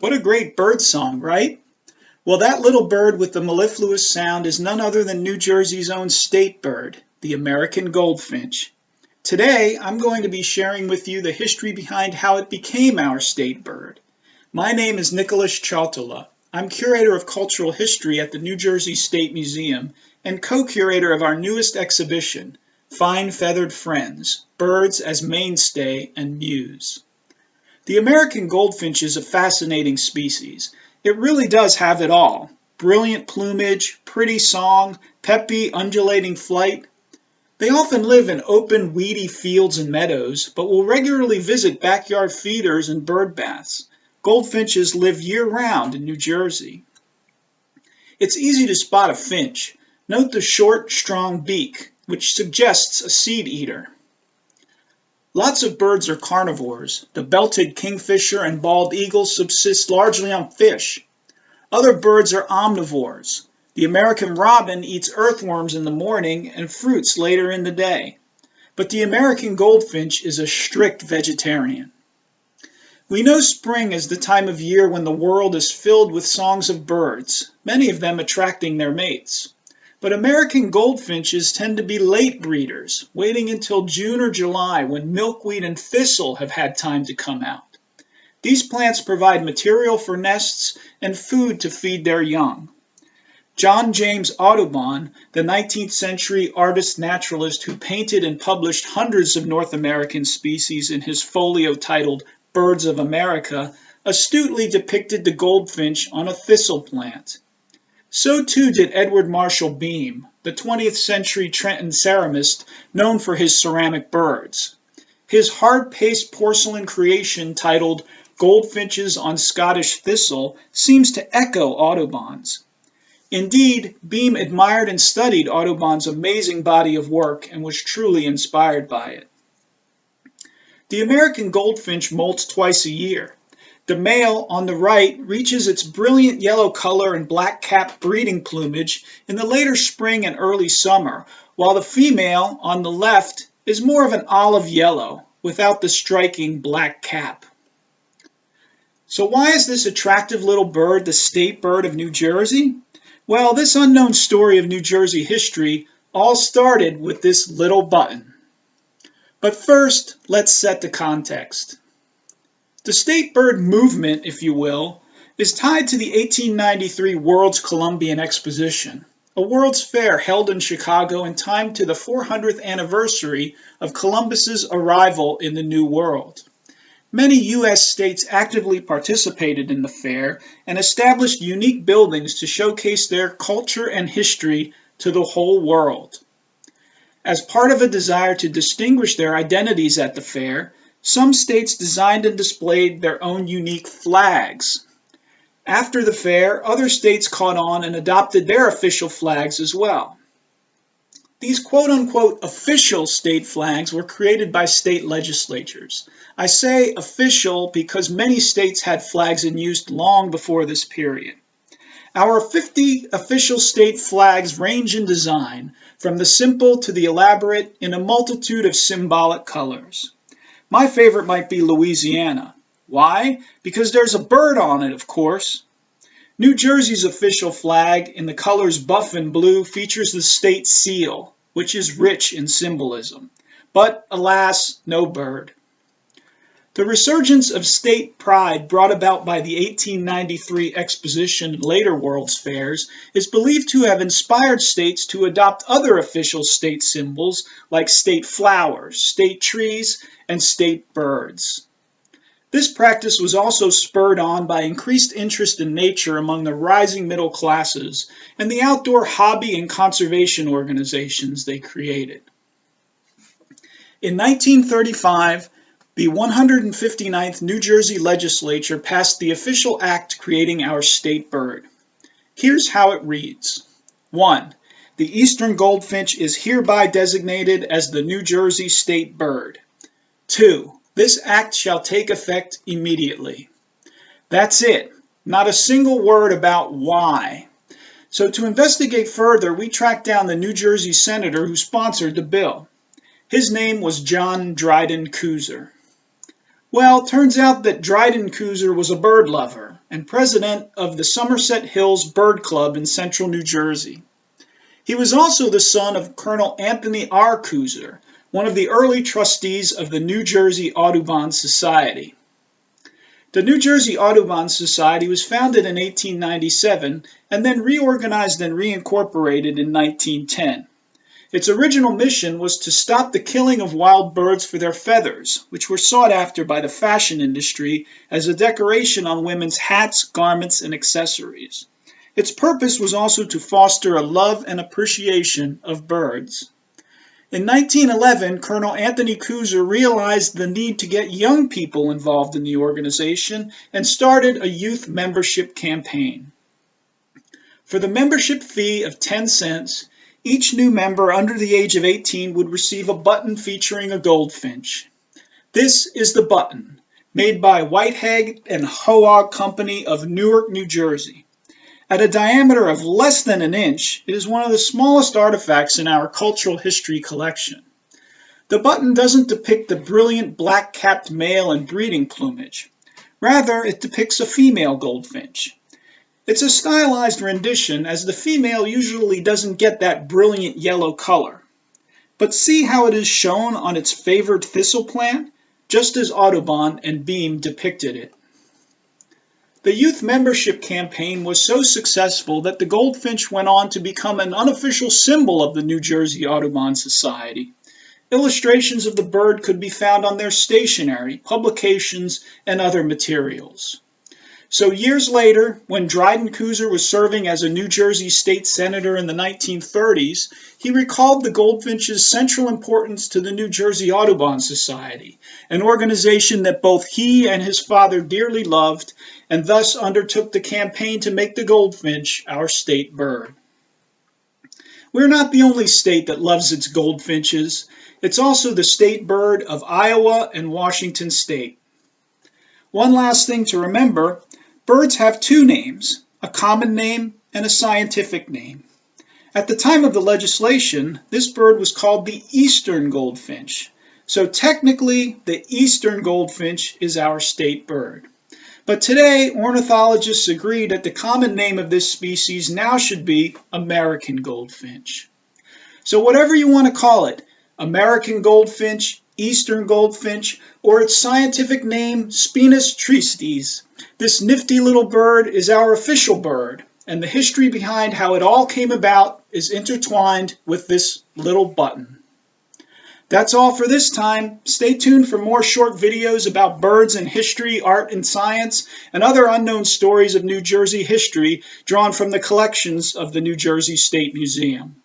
What a great bird song, right? Well, that little bird with the mellifluous sound is none other than New Jersey's own state bird, the American goldfinch. Today, I'm going to be sharing with you the history behind how it became our state bird. My name is Nicholas Chautala. I'm curator of cultural history at the New Jersey State Museum and co-curator of our newest exhibition, Fine Feathered Friends, Birds as Mainstay and Muse. The American goldfinch is a fascinating species. It really does have it all. Brilliant plumage, pretty song, peppy, undulating flight. They often live in open, weedy fields and meadows, but will regularly visit backyard feeders and bird baths. Goldfinches live year-round in New Jersey. It's easy to spot a finch. Note the short, strong beak, which suggests a seed eater. Lots of birds are carnivores. The belted kingfisher and bald eagle subsist largely on fish. Other birds are omnivores. The American robin eats earthworms in the morning and fruits later in the day. But the American goldfinch is a strict vegetarian. We know spring is the time of year when the world is filled with songs of birds, many of them attracting their mates. But American goldfinches tend to be late breeders, waiting until June or July when milkweed and thistle have had time to come out. These plants provide material for nests and food to feed their young. John James Audubon, the 19th century artist-naturalist who painted and published hundreds of North American species in his folio titled Birds of America, astutely depicted the goldfinch on a thistle plant. So too did Edward Marshall Beam, the 20th century Trenton ceramist known for his ceramic birds. His hard-paced porcelain creation titled Goldfinches on Scottish Thistle seems to echo Audubon's. Indeed, Beam admired and studied Audubon's amazing body of work and was truly inspired by it. The American goldfinch molts twice a year. The male, on the right, reaches its brilliant yellow color and black-capped breeding plumage in the later spring and early summer, while the female, on the left, is more of an olive yellow, without the striking black cap. So why is this attractive little bird the state bird of New Jersey? Well, this unknown story of New Jersey history all started with this little button. But first, let's set the context. The state bird movement, if you will, is tied to the 1893 World's Columbian Exposition, a World's Fair held in Chicago in time to the 400th anniversary of Columbus's arrival in the New World. Many U.S. states actively participated in the fair and established unique buildings to showcase their culture and history to the whole world. As part of a desire to distinguish their identities at the fair, some states designed and displayed their own unique flags. After the fair, other states caught on and adopted their official flags as well. These quote-unquote official state flags were created by state legislatures. I say official because many states had flags in use long before this period. Our 50 official state flags range in design, from the simple to the elaborate, in a multitude of symbolic colors. My favorite might be Louisiana. Why? Because there's a bird on it, of course. New Jersey's official flag, in the colors buff and blue, features the state seal, which is rich in symbolism. But, alas, no bird. The resurgence of state pride brought about by the 1893 Exposition and later World's Fairs is believed to have inspired states to adopt other official state symbols like state flowers, state trees, and state birds. This practice was also spurred on by increased interest in nature among the rising middle classes and the outdoor hobby and conservation organizations they created. In 1935, the 159th New Jersey Legislature passed the official act creating our state bird. Here's how it reads. 1. The eastern goldfinch is hereby designated as the New Jersey state bird. 2. This act shall take effect immediately. That's it. Not a single word about why. So to investigate further, we tracked down the New Jersey senator who sponsored the bill. His name was John Dryden Cuser. Well, it turns out that Dryden Couser was a bird lover and president of the Somerset Hills Bird Club in central New Jersey. He was also the son of Colonel Anthony R. Couser, one of the early trustees of the New Jersey Audubon Society. The New Jersey Audubon Society was founded in 1897 and then reorganized and reincorporated in 1910. Its original mission was to stop the killing of wild birds for their feathers, which were sought after by the fashion industry as a decoration on women's hats, garments, and accessories. Its purpose was also to foster a love and appreciation of birds. In 1911, Colonel Anthony Couser realized the need to get young people involved in the organization and started a youth membership campaign. For the membership fee of 10 cents, each new member under the age of 18 would receive a button featuring a goldfinch. This is the button, made by Whitehead and Hoag Company of Newark, New Jersey. At a diameter of less than an inch, it is one of the smallest artifacts in our cultural history collection. The button doesn't depict the brilliant black-capped male and breeding plumage. Rather, it depicts a female goldfinch. It's a stylized rendition, as the female usually doesn't get that brilliant yellow color. But see how it is shown on its favored thistle plant, just as Audubon and Beam depicted it. The youth membership campaign was so successful that the goldfinch went on to become an unofficial symbol of the New Jersey Audubon Society. Illustrations of the bird could be found on their stationery, publications, and other materials. So years later, when Dryden Couser was serving as a New Jersey state senator in the 1930s, he recalled the goldfinch's central importance to the New Jersey Audubon Society, an organization that both he and his father dearly loved, and thus undertook the campaign to make the goldfinch our state bird. We're not the only state that loves its goldfinches. It's also the state bird of Iowa and Washington State. One last thing to remember, birds have two names, a common name and a scientific name. At the time of the legislation, this bird was called the eastern goldfinch. So technically, the eastern goldfinch is our state bird. But today, ornithologists agree that the common name of this species now should be American goldfinch. So whatever you want to call it, American goldfinch, eastern goldfinch, or its scientific name, Spinus tristis, this nifty little bird is our official bird, and the history behind how it all came about is intertwined with this little button. That's all for this time. Stay tuned for more short videos about birds and history, art and science, and other unknown stories of New Jersey history drawn from the collections of the New Jersey State Museum.